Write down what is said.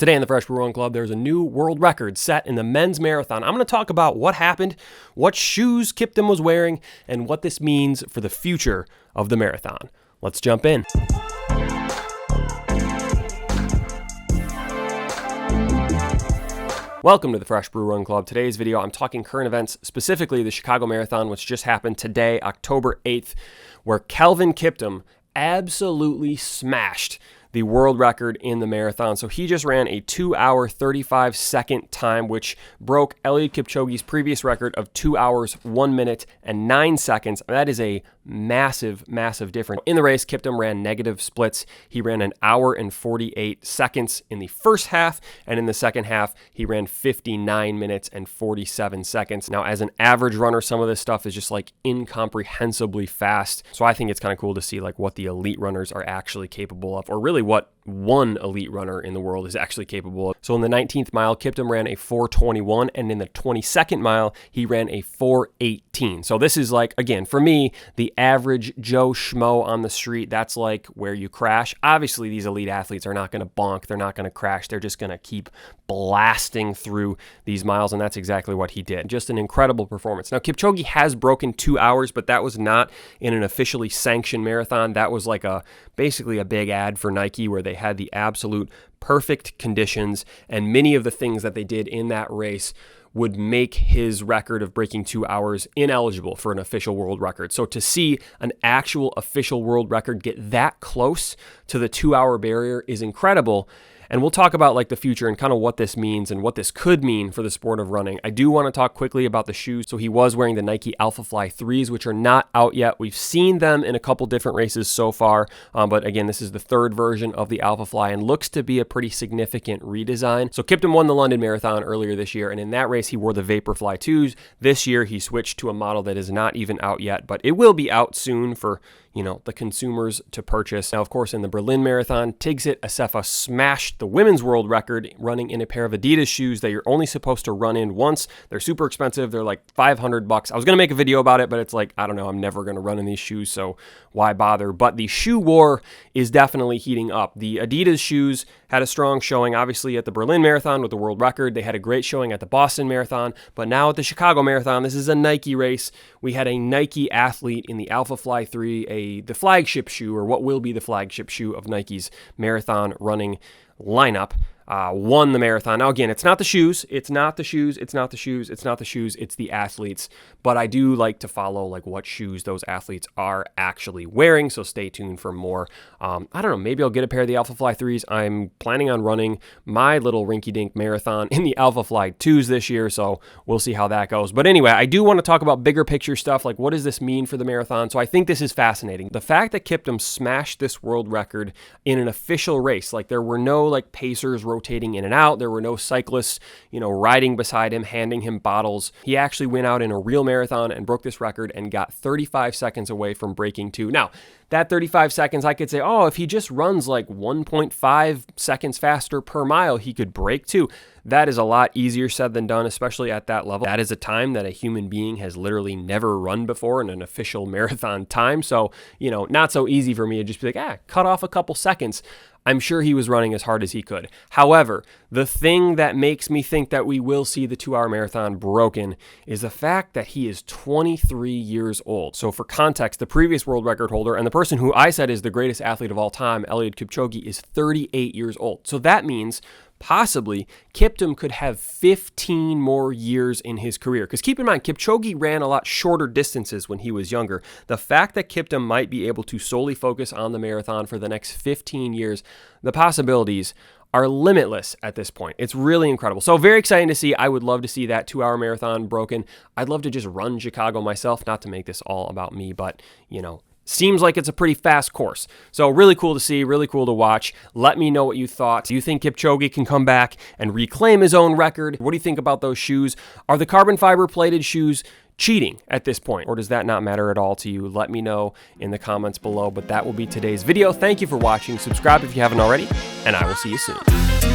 Today in the Fresh Brew Run Club, there's a new world record set in the men's marathon. I'm going to talk about what happened, what shoes Kiptum was wearing, and what this means for the future of the marathon. Let's jump in. Welcome to the Fresh Brew Run Club. Today's video, I'm talking current events, specifically the Chicago Marathon, which just happened today, October 8th, where Kelvin Kiptum absolutely smashed the world record in the marathon. So he just ran a 2 hour 35 second time, which broke Eliud Kipchoge's previous record of 2 hours 1 minute and 9 seconds. That is a massive difference. In the race, Kiptum ran negative splits. He ran an hour and 48 seconds in the first half, and in the second half, he ran 59 minutes and 47 seconds. Now, as an average runner, some of this stuff is just like incomprehensibly fast. So I think it's kind of cool to see like what the elite runners are actually capable of, or really what one elite runner in the world is actually capable of. So in the 19th mile, Kiptum ran a 4:21, and in the 22nd mile, he ran a 4:18. So this is like, again, for me, the average Joe Schmo on the street. That's like where you crash. Obviously, these elite athletes are not going to bonk. They're not going to crash. They're just going to keep blasting through these miles, and that's exactly what he did. Just an incredible performance. Now, Kipchoge has broken 2 hours, but that was not in an officially sanctioned marathon. That was like basically a big ad for Nike where they had the absolute perfect conditions, and many of the things that they did in that race would make his record of breaking 2 hours ineligible for an official world record. So to see an actual official world record get that close to the 2 hour barrier is incredible. And we'll talk about like the future and kind of what this means and what this could mean for the sport of running. I do want to talk quickly about the shoes. So he was wearing the Nike Alphafly 3's, which are not out yet. We've seen them in a couple different races so far. But again, this is the third version of the Alphafly and looks to be a pretty significant redesign. So Kiptum won the London Marathon earlier this year, and in that race, he wore the Vaporfly 2's. This year, he switched to a model that is not even out yet, but it will be out soon for the consumers to purchase. Now, of course, in the Berlin Marathon, Tigzit Assefa smashed the women's world record running in a pair of Adidas shoes that you're only supposed to run in once. They're super expensive. They're like $500. I was going to make a video about it, but it's like, I don't know, I'm never going to run in these shoes, so why bother? But the shoe war is definitely heating up. The Adidas shoes had a strong showing, obviously, at the Berlin Marathon with the world record. They had a great showing at the Boston Marathon, but now at the Chicago Marathon, this is a Nike race. We had a Nike athlete in the Alphafly 3, the flagship shoe, or what will be the flagship shoe of Nike's marathon running lineup, won the marathon. Now, again, it's not the shoes. It's the athletes. But I do like to follow like what shoes those athletes are actually wearing. So stay tuned for more. I don't know. Maybe I'll get a pair of the Alphafly 3's. I'm planning on running my little rinky-dink marathon in the Alphafly 2's this year. So we'll see how that goes. But anyway, I do want to talk about bigger picture stuff. Like, what does this mean for the marathon? So I think this is fascinating. The fact that Kiptum smashed this world record in an official race, like there were no like pacers rotating in and out. There were no cyclists, riding beside him, handing him bottles. He actually went out in a real marathon and broke this record and got 35 seconds away from breaking 2. Now, that 35 seconds, I could say, if he just runs like 1.5 seconds faster per mile, he could break 2. That is a lot easier said than done, especially at that level. That is a time that a human being has literally never run before in an official marathon time. So, not so easy for me to just be like, cut off a couple seconds. I'm sure he was running as hard as he could. However, the thing that makes me think that we will see the 2 hour marathon broken is the fact that he is 23 years old. So for context, the previous world record holder and the person who I said is the greatest athlete of all time, Eliud Kipchoge, is 38 years old. So that means possibly Kiptum could have 15 more years in his career. Because keep in mind, Kipchoge ran a lot shorter distances when he was younger. The fact that Kiptum might be able to solely focus on the marathon for the next 15 years, the possibilities are limitless at this point. It's really incredible. So very exciting to see. I would love to see that 2 hour marathon broken. I'd love to just run Chicago myself, not to make this all about me, but seems like it's a pretty fast course. So really cool to see, really cool to watch. Let me know what you thought. Do you think Kipchoge can come back and reclaim his own record? What do you think about those shoes? Are the carbon fiber plated shoes cheating at this point, or does that not matter at all to you? Let me know in the comments below, but that will be today's video. Thank you for watching. Subscribe if you haven't already, and I will see you soon.